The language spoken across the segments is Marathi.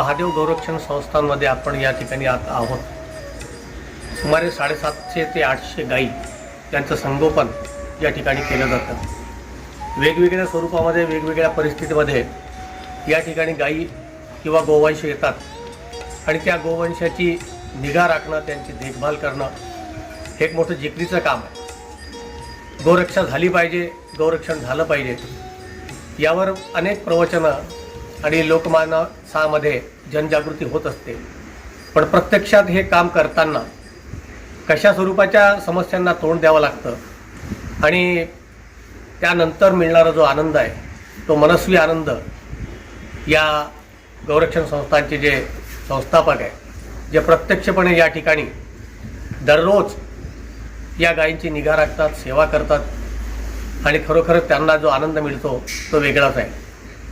महादेव गौरक्षण संस्थांमध्ये आपण या ठिकाणी आहोत। सुमारे 750 ते 800 गायी यांचं संगोपन या ठिकाणी केलं जातं। वेगवेगळ्या स्वरूपामध्ये वेगवेगळ्या परिस्थितीमध्ये या ठिकाणी गायी किंवा गोवंश येतात आणि त्या गोवंशाची निगा राखणं, त्यांची देखभाल करणं हे एक मोठं जिकरीचं काम आहे। गोरक्षा झाली पाहिजे, गोरक्षण झालं पाहिजे, यावर अनेक प्रवचनं आणि लोकमानसामध्ये जनजागृती होत असते। पण प्रत्यक्षात हे काम करताना कशा स्वरूपाच्या समस्यांना तोंड द्यावं लागतं आणि त्यानंतर मिळणारा जो आनंद आहे तो मनस्वी आनंद या गौरक्षण संस्थांचे जे संस्थापक आहे, जे प्रत्यक्षपणे या ठिकाणी दररोज या गायींची निगा राखतात, सेवा करतात आणि खरोखर त्यांना जो आनंद मिळतो तो वेगळाच आहे।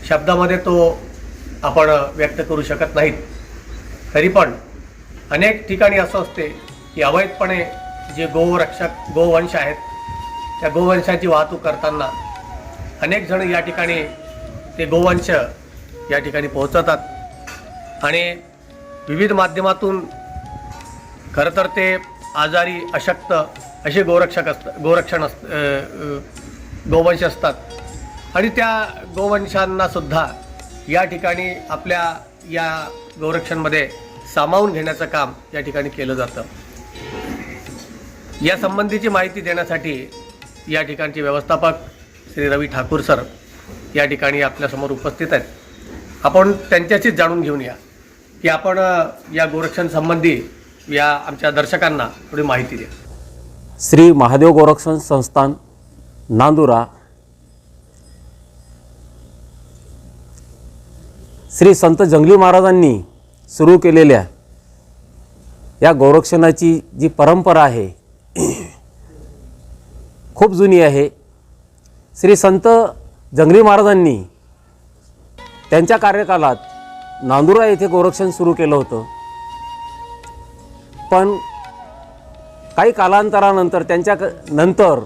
शब्दामध्ये तो आपण व्यक्त करू शकत नाहीत। तरी पण अनेक ठिकाणी असं असते की अवैधपणे जे गोवंश आहेत त्या गोवंशाची वाहतूक करताना अनेक जण या ठिकाणी ते गोवंश या ठिकाणी पोहोचतात आणि विविध माध्यमातून खरं तर ते आजारी अशक्त असे गोवंश असतात आणि त्या गोवंशांना सुद्धा या ठिकाणी आपल्या या गौरक्षणमध्ये सामावून घेण्याचं काम या ठिकाणी केलं जातं। या संबंधीची माहिती देण्यासाठी या ठिकाणचे व्यवस्थापक श्री रवी ठाकूर सर या ठिकाणी आपल्यासमोर उपस्थित आहेत। आपण त्यांच्याशीच जाणून घेऊया की आपण या गोरक्षण संबंधी या आमच्या दर्शकांना थोडी माहिती द्या। श्री महादेव गोरक्षण संस्थान नांदुरा श्री संत जंगली महाराजांनी सुरू केलेल्या या गोरक्षणाची जी परंपरा आहे खूप जुनी आहे। श्री संत जंगली महाराजांनी त्यांच्या कार्यकालात नांदुरा येथे गोरक्षण सुरू केलं होतं, पण काही कालांतरानंतर त्यांच्या नंतर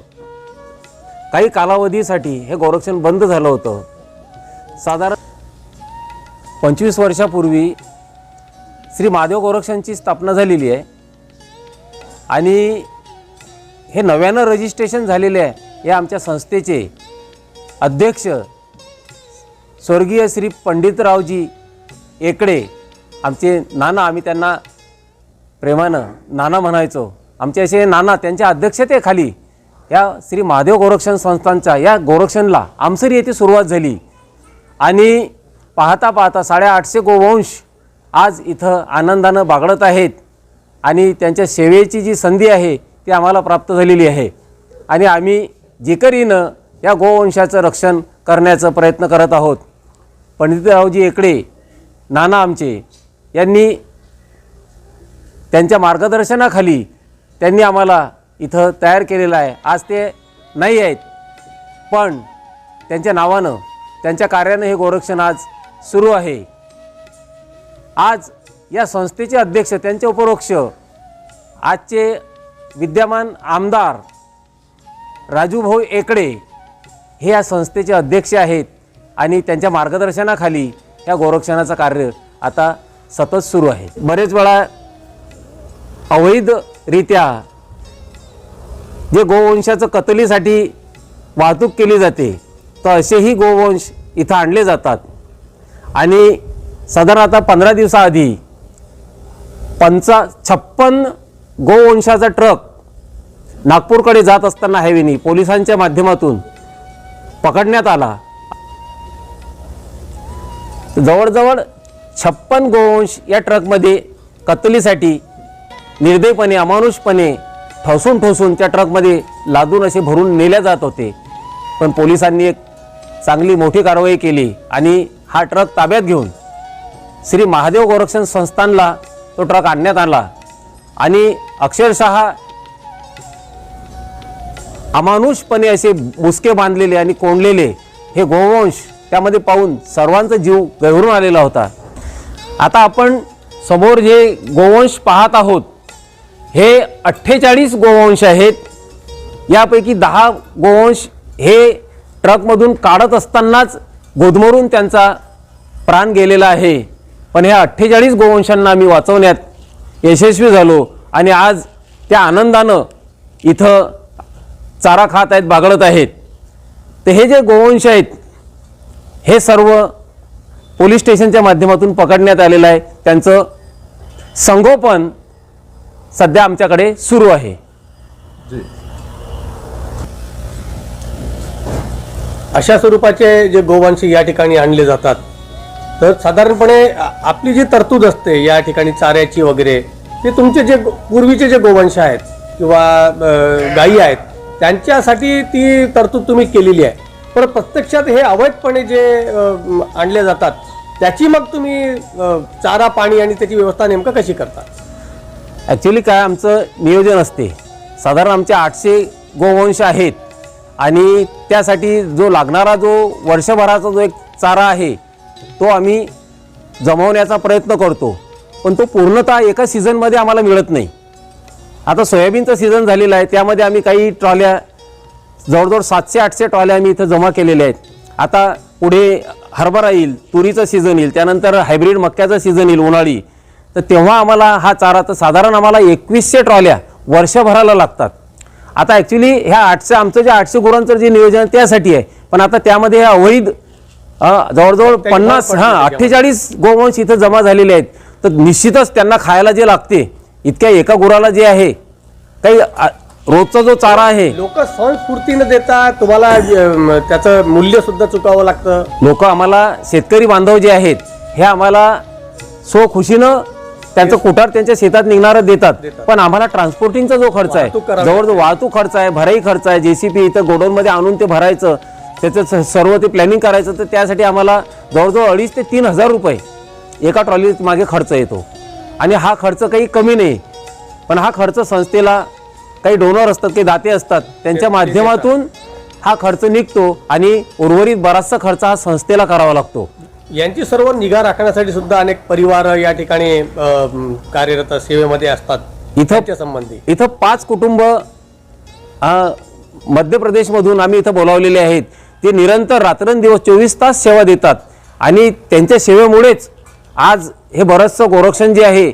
काही कालावधीसाठी हे गोरक्षण बंद झालं होतं। साधारण 25 वर्षापूर्वी श्री महादेव गोरक्षणची स्थापना झालेली आहे आणि हे नव्यानं रजिस्ट्रेशन झालेले आहे। या आमच्या संस्थेचे अध्यक्ष स्वर्गीय श्री पंडितरावजी एकड़े आमचे नाना, आम्ही त्यांना प्रेमानं नाना म्हणायचो, आमचे असे नाना, त्यांच्या अध्यक्षतेखाली या श्री महादेव गोरक्षण संस्थांच्या या गोरक्षणला आमसरी येथे सुरुवात झाली आणि पाहता पाहता 850 गोवंश आज इथं आनंदानं बागडत आहेत आणि त्यांच्या सेवेची जी संधी आहे ती आम्हाला प्राप्त झालेली आहे आणि आम्ही जिकरीनं या गोवंशाचं रक्षण करण्याचा प्रयत्न करत आहोत। पंडितरावजी एकड़े नाना आमचे यांनी त्यांच्या मार्गदर्शनाखाली त्यांनी आम्हाला इथं तयार केलेलं आहे। आज ते नाही आहेत, पण त्यांच्या नावानं, त्यांच्या कार्यानं हे गोरक्षण आज सुरू आहे। आज या संस्थेचे अध्यक्ष, त्यांचे उपरोक्ष आजचे विद्यमान आमदार राजूभाऊ एकड़े हे या संस्थेचे अध्यक्ष आहेत आणि त्यांच्या मार्गदर्शनाखाली या गोरक्षणाचं कार्य आता सतत सुरू आहे। बरेच वेळा अवैधरित्या जे गोवंशाचं कत्तलीसाठी वाहतूक केली जाते तर असेही गोवंश इथं आणले जातात आणि साधारण आता 15 दिवसाआधी 56 गोवंशाचा ट्रक नागपूरकडे जात असताना हायवेनी पोलिसांच्या माध्यमातून पकडण्यात आला। जवळजवळ 56 गोवंश या ट्रकमध्ये कत्तलीसाठी निर्दयपणे, अमानुषपणे ठोसून त्या ट्रकमध्ये लादून असे भरून नेल्या जात होते, पण पोलिसांनी एक चांगली मोठी कारवाई केली आणि हा ट्रक ताब्यात घेऊन श्री महादेव गोरक्षण संस्थानला तो ट्रक आणण्यात आला आणि अक्षरशः अमानुषपणे असे मुसके बांधलेले आणि कोंडलेले हे गोवंश त्यामध्ये पाहून सर्वांचा जीव गहिवरून आलेला होता। आता आपण समोर जे गोवंश पाहत आहोत हे 48 गोवंश आहेत। यापैकी 10 गोवंश हे ट्रकमधून काढत असतानाच गोदमरून त्यांचा प्राण गेलेला आहे पण ह्या 48 गोवंशांना आम्ही वाचवण्यात यशस्वी झालो आणि आज त्या आनंदानं इथं चारा खात आहेत, बागडत आहेत. तर हे जे गोवंश आहेत हे सर्व पोलीस स्टेशनच्या माध्यमातून पकडण्यात आलेलं आहे. त्यांचं संगोपन सध्या आमच्याकडे सुरू आहे. अशा स्वरूपाचे जे गोवंश या ठिकाणी आणले जातात, तर साधारणपणे आपली जी तरतूद असते या ठिकाणी चाऱ्याची वगैरे, ते तुमचे जे पूर्वीचे जे गोवंश आहेत किंवा गायी आहेत त्यांच्यासाठी ती तरतूद तुम्ही केलेली आहे. पण प्रत्यक्षात हे अवैधपणे जे आणले जातात त्याची मग तुम्ही चारा पाणी आणि त्याची व्यवस्था नेमकं कशी करता? ॲक्च्युली काय आमचं नियोजन असते. साधारण आमचे 800 गोवंश आहेत आणि त्यासाठी जो लागणारा जो वर्षभराचा जो एक चारा आहे तो आम्ही जमवण्याचा प्रयत्न करतो. पण तो पूर्णतः एका सीझनमध्ये आम्हाला मिळत नाही. आता सोयाबीनचा सीझन झालेला आहे, त्यामध्ये आम्ही काही ट्रॉल्या जवळजवळ 700-800 ट्रॉल्या आम्ही इथं जमा केलेल्या आहेत. आता पुढे हरभरा येईल, तुरीचं सीझन येईल, त्यानंतर हायब्रिड मक्याचं सीझन येईल उन्हाळी, तर तेव्हा आम्हाला हा चारा तर साधारण आम्हाला 2100 ट्रॉल्या वर्षभराला लागतात. आता ॲक्च्युली ह्या 800 आमचं जे 800 गुरांचं जे नियोजन त्यासाठी आहे, पण आता त्यामध्ये हे अवैध जवळजवळ 48 गोवंश इथं जमा झालेले आहेत. तर निश्चितच त्यांना खायला जे लागते इतक्या एका गुराला जे आहे काही रोजचा जो चारा आहे, लोक स्वयंस्फूर्तीनं देतात, तुम्हाला त्याचं मूल्य सुद्धा चुकावं लागतं. लोक आम्हाला शेतकरी बांधव जे आहेत हे आम्हाला खुशीनं त्यांचं कुटार त्यांच्या शेतात निघणारं देतात. पण आम्हाला ट्रान्सपोर्टिंगचा जो खर्च आहे, जवळजवळ वाहतूक खर्च आहे, भराई खर्च आहे, JCP इथं गोडाऊनमध्ये आणून ते भरायचं, त्याचं सर्व ते प्लॅनिंग करायचं, तर त्यासाठी आम्हाला जवळजवळ 2,500 ते 3,000 रुपये एका ट्रॉली मागे खर्च येतो. आणि हा खर्च काही कमी नाही, पण हा खर्च संस्थेला काही डोनर असतात, काही दाते असतात, त्यांच्या माध्यमातून हा खर्च निघतो आणि उर्वरित बराचसा खर्च हा संस्थेला करावा लागतो. यांची सर्व निगा राखण्यासाठी सुद्धा अनेक परिवार या ठिकाणी कार्यरत सेवेमध्ये असतात. इथं संबंधी इथं 5 कुटुंब मध्य प्रदेशमधून आम्ही इथं बोलावलेले आहेत. ते निरंतर रात्रंदिवस 24 तास सेवा देतात आणि त्यांच्या सेवेमुळेच आज हे बरंचसं गोरक्षण जे आहे,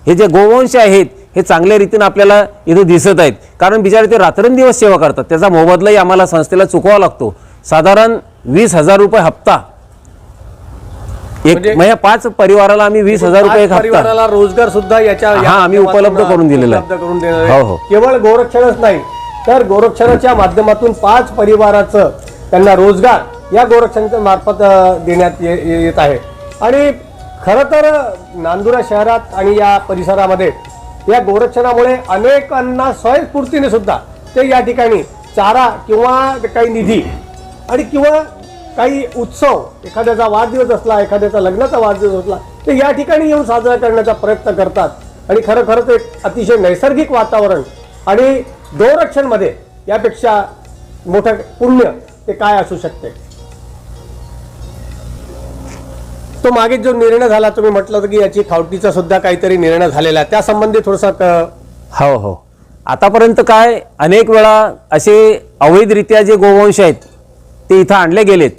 हे जे गोवंश आहेत हे चांगल्या रीतीने आपल्याला इथं दिसत आहेत. कारण बिचारे ते रात्रंदिवस सेवा करतात, त्याचा मोबदलाही आम्हाला संस्थेला चुकवावा लागतो. साधारण 20,000 रुपये हप्ता एक म्हणजे 5 परिवाराला आम्ही 20,000 रुपये एक परिवाराला रोजगार सुद्धा याच्या आम्ही उपलब्ध करून दिलेला आहे. हो, केवळ गोरक्षणच नाही तर गोरक्षणाच्या माध्यमातून 5 परिवाराचं त्यांना रोजगार या गोरक्षणाच्या मार्फत देण्यात येत आहे. आणि खरं तर नांदुरा शहरात आणि या परिसरामध्ये या गोरक्षणामुळे अनेकांना स्वयंस्फूर्तीने सुद्धा ते या ठिकाणी चारा किंवा काही निधी आणि किंवा काही उत्सव, एखाद्याचा वाढदिवस असला, एखाद्याचा लग्नाचा वाढदिवस असला, ते या ठिकाणी येऊन साजरा करण्याचा प्रयत्न करतात. आणि खरंच एक अतिशय नैसर्गिक वातावरण आणि गोरक्षणमध्ये यापेक्षा मोठं पुण्य ते काय असू शकते. तो मागे जो निर्णय झाला, तुम्ही म्हटलं होतं की याची खावटीचा सुद्धा काहीतरी निर्णय झालेला आहे, त्या संबंधी थोडंसं हो आतापर्यंत काय अनेक वेळा असे अवैधरित्या जे गोवंश आहेत ते इथं आणले गेलेत,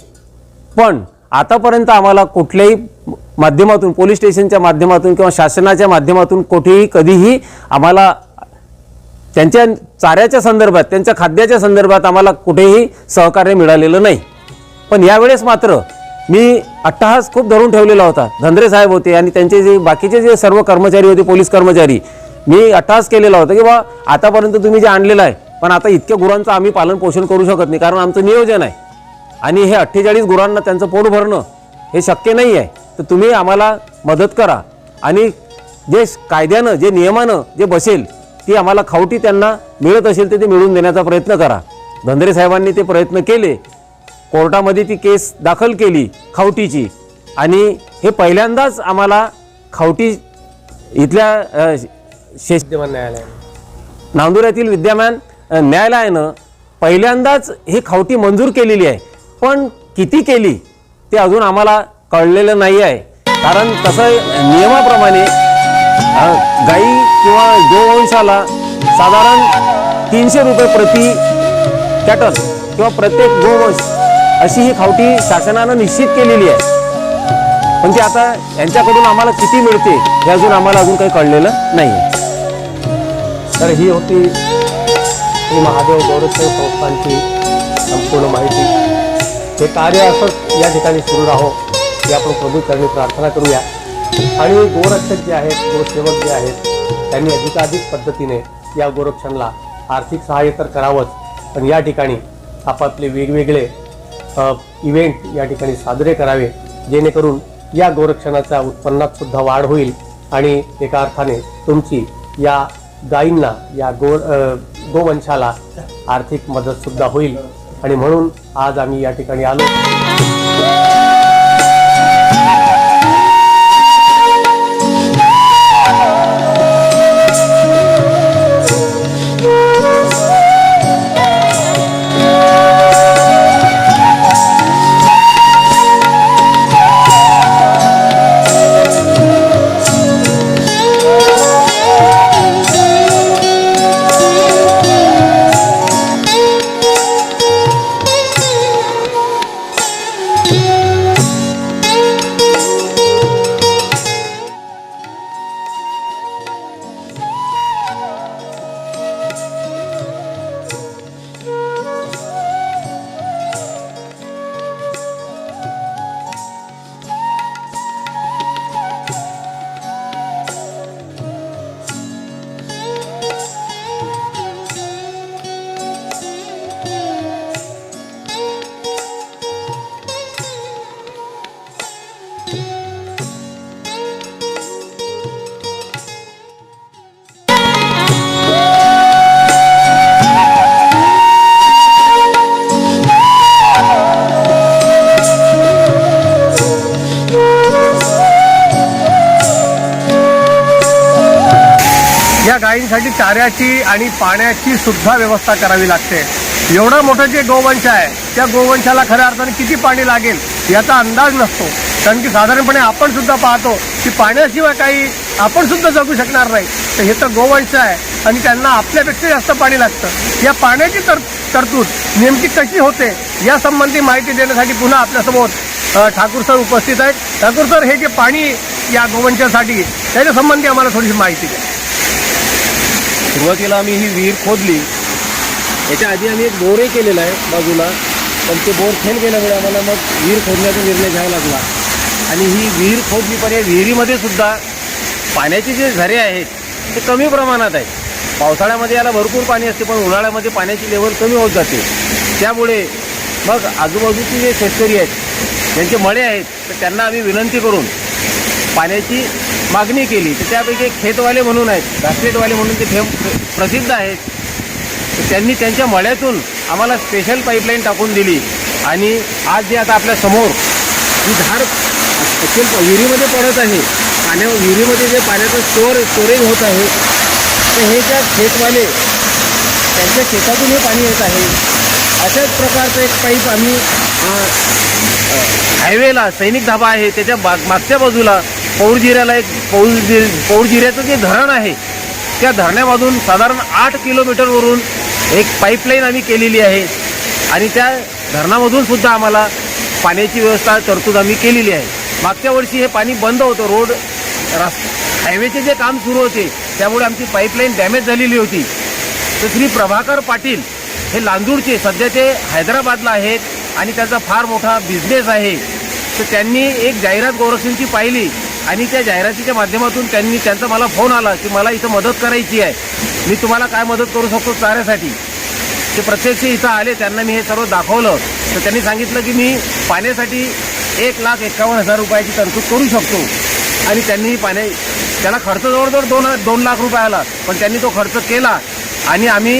पण आतापर्यंत आम्हाला कुठल्याही माध्यमातून, पोलीस स्टेशनच्या माध्यमातून किंवा शासनाच्या माध्यमातून कुठेही कधीही आम्हाला त्यांच्या चाऱ्याच्या संदर्भात, त्यांच्या खाद्याच्या संदर्भात आम्हाला कुठेही सहकार्य मिळालेलं नाही. पण यावेळेस मात्र मी अट्टहास खूप धरून ठेवलेला होता. धंद्रे साहेब होते आणि त्यांचे जे बाकीचे जे सर्व कर्मचारी होते, पोलीस कर्मचारी, मी अट्टहास केलेला होता की बा आतापर्यंत तुम्ही जे आणलेलं आहे, पण आता इतक्या गुरांचं आम्ही पालन पोषण करू शकत नाही, कारण आमचं नियोजन आहे आणि हे 48 गुरांना त्यांचं पोट भरणं हे शक्य नाही आहे. तर तुम्ही आम्हाला मदत करा आणि जे कायद्यानं, जे नियमानं जे बसेल ती आम्हाला खावटी त्यांना मिळत असेल तर ते मिळवून देण्याचा प्रयत्न करा. धंद्रे साहेबांनी ते प्रयत्न केले. कोर्टामध्ये ती केस दाखल केली खावटीची आणि हे पहिल्यांदाच आम्हाला खावटी इथल्या नांदुऱ्यातील विद्यमान न्यायालयानं पहिल्यांदाच ही खावटी मंजूर केलेली आहे. पण किती केली ते अजून आम्हाला कळलेलं नाही आहे. कारण तसं नियमाप्रमाणे गाई किंवा गोवंशाला साधारण 300 रुपये प्रति कॅटल किंवा प्रत्येक गोवंश अशी ही खावटी शासनानं निश्चित केलेली आहे. पण ते आता यांच्याकडून आम्हाला किती मिळते हे अजून काही कळलेलं नाही. तर ही होती श्री महादेव गौरक्षण संस्थांची संपूर्ण माहिती. हे कार्य असंच या ठिकाणी सुरू राहो ही आपण प्रभू चरणी प्रार्थना करूया. आणि गोरक्षक जे आहेत, गोसेवक जे आहेत, त्यांनी अधिकाधिक पद्धतीने या गोरक्षणला आर्थिक सहाय्य तर करावंच, पण या ठिकाणी आपापले वेगवेगळे इव्हेंट या ठिकाणी साजरे करावे, जेणेकरून या गोरक्षणाच्या उत्पन्नात सुद्धा वाढ होईल आणि एका अर्थाने तुमची या गायींना, या गोवंशाला आर्थिक मदत सुद्धा होईल. आणि म्हणून आज आम्ही या ठिकाणी आलो. या गायींसाठी चाऱ्याची आणि पाण्याची सुद्धा व्यवस्था करावी लागते. एवढं मोठं जे गोवंश आहे त्या गोवंशाला खऱ्या अर्थाने किती पाणी लागेल याचा अंदाज नसतो. कारण की साधारणपणे आपण सुद्धा पाहतो की पाण्याशिवाय काही आपण सुद्धा जगू शकणार नाही. तर हे तर गोवंश आहे आणि त्यांना आपल्यापेक्षा जास्त पाणी लागतं. या पाण्याची तरतूद नेमकी कशी होते या संबंधी माहिती देण्यासाठी पुन्हा आपल्यासमोर ठाकूर सर उपस्थित आहेत. ठाकूर सर, हे जे पाणी या गोवंशासाठी त्याच्या संबंधी आम्हाला थोडीशी माहिती द्या. सुरुवातीला आम्ही ही विहीर खोदली. याच्या आधी आम्ही एक बोरही केलेला आहे बाजूला, पण ते बोर फेल गेल्यामुळे आम्हाला मग विहीर खोदण्याचा निर्णय घ्यावा लागला. आणि ही विहीर खोदली, पण या विहिरीमध्ये सुद्धा पाण्याचे जे झरे आहेत ते कमी प्रमाणात आहेत. पावसाळ्यामध्ये याला भरपूर पाणी असते, पण उन्हाळ्यामध्ये पाण्याची लेवल कमी होत जाते. त्यामुळे मग आजूबाजूचे जे शेतकरी आहेत, ज्यांचे मळे आहेत, तर त्यांना आम्ही विनंती करून पाण्याची मागणी केली. तर त्यापैकी एक खेतवाले म्हणून आहेत, घासलेटवाले म्हणून ते प्रसिद्ध आहेत. तर त्यांनी त्यांच्या मळ्यातून आम्हाला स्पेशल पाईपलाईन टाकून दिली. आणि आज जे आता आपल्या समोर ही धार विहिरीमध्ये पडत आहे, विहिरीमध्ये जे पाण्याचं स्टोरेज होत आहे, तर हे ज्या खेतवाले त्यांच्या शेतातून हे पाणी येत आहे. अशाच प्रकारचं एक पाईप आम्ही हायवेला सैनिक धाबा आहे त्याच्या मागच्या बाजूला पौरजिऱ्याला एक पौरजिऱ्याचं जे धरण आहे त्या धरणामधून साधारण 8 किलोमीटरवरून एक पाईपलाईन आम्ही केलेली आहे. आणि त्या धरणामधून सुद्धा आम्हाला पाण्याची व्यवस्था तरतूद आम्ही केलेली आहे. मागच्या वर्षी हे पाणी बंद होतं, हायवेचे जे काम सुरू होते त्यामुळे आमची पाईपलाईन डॅमेज झालेली होती. तर श्री प्रभाकर पाटील हे लांजूरचे, सध्या ते हैदराबादला आहेत आणि त्याचा फार मोठा बिझनेस आहे. तर त्यांनी एक जाहिरात गोरक्षणची पाहिली आणि त्या जाहिरातीच्या माध्यमातून त्यांचा मला फोन आला की मला इथं मदत करायची आहे, मी तुम्हाला काय मदत करू शकतो चाऱ्यासाठी. ते प्रत्यक्ष इथं आले, त्यांना मी हे सर्व दाखवलं. तर त्यांनी सांगितलं की मी पाण्यासाठी 1,51,000 रुपयाची तरतूद करू शकतो. आणि त्यांनी त्याला खर्च जवळजवळ 2 लाख रुपये आला, पण त्यांनी तो खर्च केला. आणि आम्ही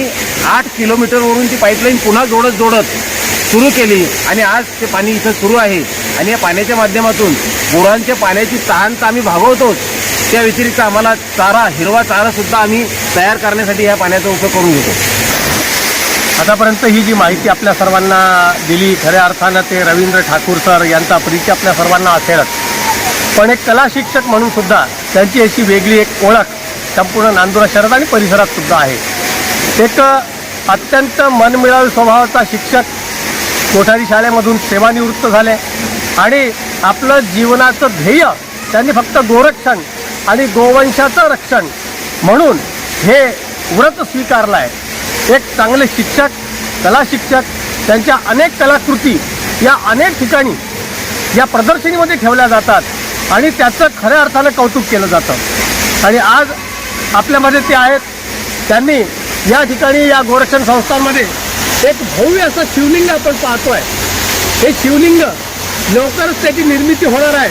8 किलोमीटरवरून ती पाईपलाईन पुन्हा जोडत सुरू केली. आणि आज ते पाणी इथं सुरू आहे. आणि या पाण्याच्या माध्यमातून गुरांच्या पाण्याची तहान तर आम्ही भागवतोच, त्या व्यतिरिक्त आम्हाला हिरवा चारासुद्धा आम्ही तयार करण्यासाठी या पाण्याचा उपयोग करून घेतो. आतापर्यंत ही जी माहिती आपल्या सर्वांना दिली, खऱ्या अर्थानं ते रवींद्र ठाकूर सर यांचा परिचय आपल्या सर्वांना असेलच. पण एक कला शिक्षक म्हणून सुद्धा त्यांची अशी वेगळी एक ओळख संपूर्ण नांदुरा शहरात आणि परिसरात सुद्धा आहे. एक अत्यंत मनमिळावू स्वभावाचा शिक्षक कोठारी शाळेमधून सेवानिवृत्त झाले आणि आपलं जीवनाचं ध्येय त्यांनी फक्त गोरक्षण आणि गोवंशाचं रक्षण म्हणून हे व्रत स्वीकारलं आहे. एक चांगले शिक्षक, कला शिक्षक, त्यांच्या अनेक कलाकृती या अनेक ठिकाणी या प्रदर्शनीमध्ये ठेवल्या जातात आणि त्याचं खऱ्या अर्थानं कौतुक केलं जातं. आणि आज आपल्यामध्ये ते आहेत. त्यांनी या ठिकाणी या गोरक्षण संस्थांमध्ये एक भव्य असं शिवलिंग आपण पाहतोय. हे शिवलिंग लवकरच त्याची निर्मिती होणार आहे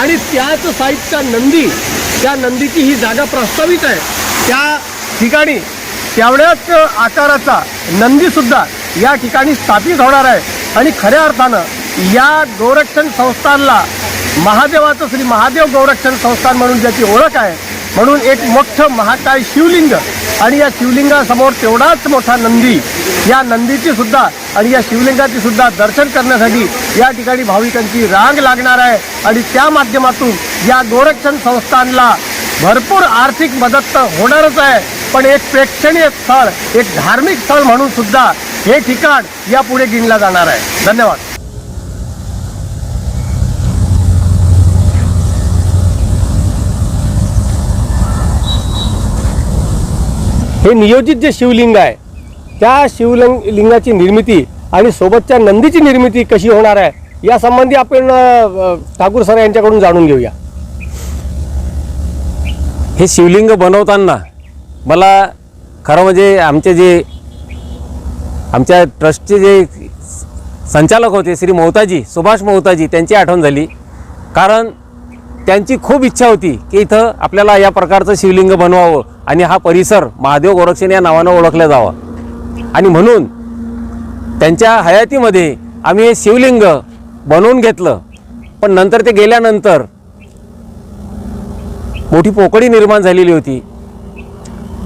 आणि त्याच साईजचा नंदी, त्या नंदीची ही जागा प्रस्तावित आहे. त्या ठिकाणी तेवढ्याच आकाराचा नंदीसुद्धा या ठिकाणी स्थापित होणार आहे. आणि खऱ्या अर्थानं या गोरक्षण संस्थानला महादेवाचं श्री महादेव गोरक्षण संस्थान म्हणून ज्याची ओळख आहे, म्हणून एक मोठं महाकाय शिवलिंग आणि या शिवलिंगासमोर तेवढाच मोठा नंदी, या नंदीची सुद्धा आणि या शिवलिंगाची सुद्धा दर्शन करण्यासाठी या ठिकाणी भाविकांची रांग लागणार आहे. आणि त्या माध्यमातून या गोरक्षण संस्थानला भरपूर आर्थिक मदत तर होणारच आहे, पण एक प्रेक्षणीय स्थळ, एक धार्मिक स्थळ म्हणून सुद्धा हे ठिकाण यापुढे गिणलं जाणार आहे. धन्यवाद. हे नियोजित जे शिवलिंग आहे त्या शिवलिंगाची निर्मिती आणि सोबतच्या नंदीची निर्मिती कशी होणार आहे या संबंधी आपण ठाकूर सर यांच्याकडून जाणून घेऊया. हे शिवलिंग बनवताना मला खरं म्हणजे आमच्या ट्रस्टचे जे संचालक होते श्री मोहताजी, सुभाष मोहताजी, त्यांची आठवण झाली. कारण त्यांची खूप इच्छा होती की इथं आपल्याला या प्रकारचं शिवलिंग बनवावं आणि हा परिसर महादेव गोरक्षण या नावानं ओळखला जावा. आणि म्हणून त्यांच्या हयातीमध्ये आम्ही हे शिवलिंग बनवून घेतलं. पण नंतर ते गेल्यानंतर मोठी पोकळी निर्माण झालेली होती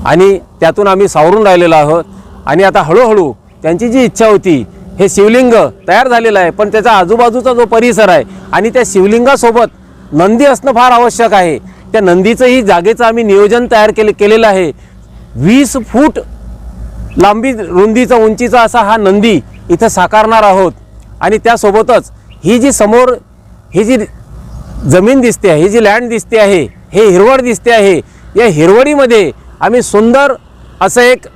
आणि त्यातून आम्ही सावरून राहिलेलो आहोत. आणि आता हळूहळू त्यांची जी इच्छा होती, हे शिवलिंग तयार झालेलं आहे, पण त्याचा आजूबाजूचा जो परिसर आहे आणि त्या शिवलिंगासोबत नंदी असणं फार आवश्यक आहे. त्या नंदीचंही जागेचं आम्ही नियोजन तयार केलेलं आहे. 20 फूट लांबी, रुंदीचा, उंचीचा असा हा नंदी इथं साकारणार आहोत. आणि त्यासोबतच ही जी समोर ही जी जमीन दिसते आहे, ही जी लँड दिसते आहे, हे हिरवळ दिसते आहे, या हिरवळीमध्ये आम्ही सुंदर असं एक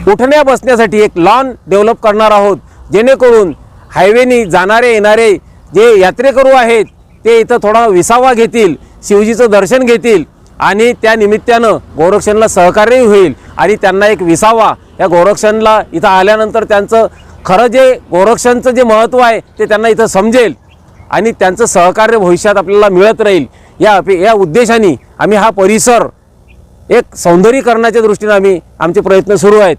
उठण्या बसण्यासाठी एक लॉन डेव्हलप करणार आहोत, जेणेकरून हायवेनी जाणारे येणारे जे यात्रेकरू आहेत ते इथं थोडा विसावा घेतील, शिवजीचं दर्शन घेतील आणि त्या निमित्तानं गोरक्षणला सहकार्य होईल आणि त्यांना एक विसावा या गोरक्षणला इथं आल्यानंतर त्यांचं खरं जे गोरक्षणचं जे महत्त्व आहे ते त्यांना इथं समजेल आणि त्यांचं सहकार्य भविष्यात आपल्याला मिळत राहील. या उद्देशाने आम्ही हा परिसर एक सौंदर्यीकरणाच्या दृष्टीने आमचे प्रयत्न सुरू आहेत.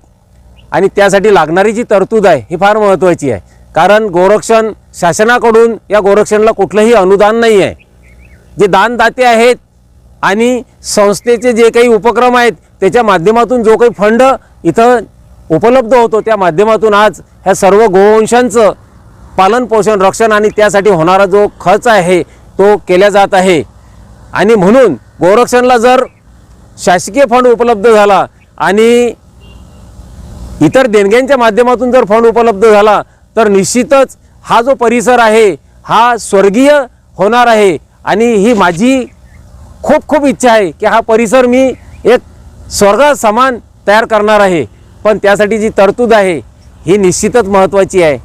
आणि त्यासाठी लागणारी जी तरतूद आहे ही फार महत्त्वाची आहे. कारण गोरक्षण शासनाकडून या गोरक्षणला कुठलंही अनुदान नाही आहे. जे दानदाते आहेत आणि संस्थेचे जे काही उपक्रम आहेत त्याच्या माध्यमातून जो काही फंड इथं उपलब्ध होतो त्या माध्यमातून आज ह्या सर्व गोवंशांचं पालन पोषण, रक्षण आणि त्यासाठी होणारा जो खर्च आहे तो केला जात आहे. आणि म्हणून गोरक्षणला जर शासकीय फंड उपलब्ध झाला आणि इतर देणग्यांच्या माध्यमातून जर फंड उपलब्ध झाला तर निश्चितच हा जो परिसर आहे हा स्वर्गीय होणार आहे. आणि ही माझी खूप खूप इच्छा आहे की हा परिसर मी एक स्वर्गासमान तयार करणार आहे. पण त्यासाठी जी तरतूद आहे ही निश्चितच महत्त्वाची आहे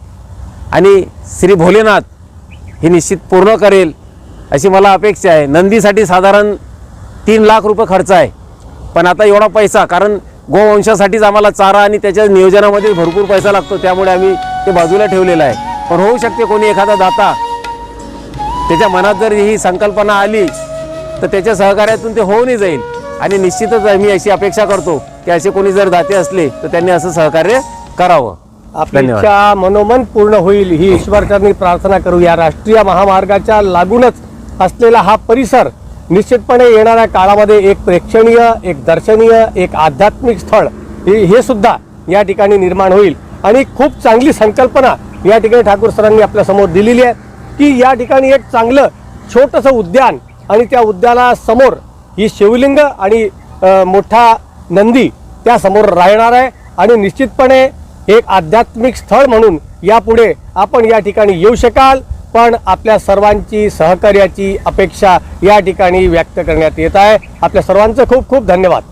आणि श्री भोलेनाथ ही निश्चित पूर्ण करेल अशी मला अपेक्षा आहे. नंदीसाठी साधारण 3 लाख रुपये खर्च आहे. पण आता एवढा पैसा, कारण गोवंशासाठीच आम्हाला चारा आणि त्याच्या नियोजनामध्ये भरपूर पैसा लागतो, त्यामुळे आम्ही ते बाजूला ठेवलेलं आहे. पण होऊ शकते कोणी एखादा दाता त्याच्या मनात जर ही संकल्पना आली तर त्याच्या सहकार्यातून ते होऊनही जाईल. आणि निश्चितच मी अशी अपेक्षा करतो की असे कोणी जर दाते असले तर त्यांनी असं सहकार्य करावं. आपल्या मनोमन पूर्ण होईल ही ईश्वरचरणी प्रार्थना करू. या राष्ट्रीय महामार्गाच्या लागूनच असलेला हा परिसर निश्चितपणे येणाऱ्या काळामध्ये एक प्रेक्षणीय, एक दर्शनीय, एक आध्यात्मिक स्थळ हे सुद्धा या ठिकाणी निर्माण होईल. आणि खूप चांगली संकल्पना या ठिकाणी ठाकूर सरांनी आपल्यासमोर दिलेली आहे की या ठिकाणी एक चांगलं छोटंसं उद्यान आणि त्या उद्यानासमोर ही शिवलिंग आणि मोठा नंदी त्यासमोर राहणार आहे. आणि निश्चितपणे एक आध्यात्मिक स्थळ म्हणून यापुढे आपण या ठिकाणी येऊ शकाल. पण आपल्या सर्वांची सहकार्याची अपेक्षा या ठिकाणी व्यक्त करण्यात येत आहे. आपल्या सर्वांचं खूप खूप धन्यवाद.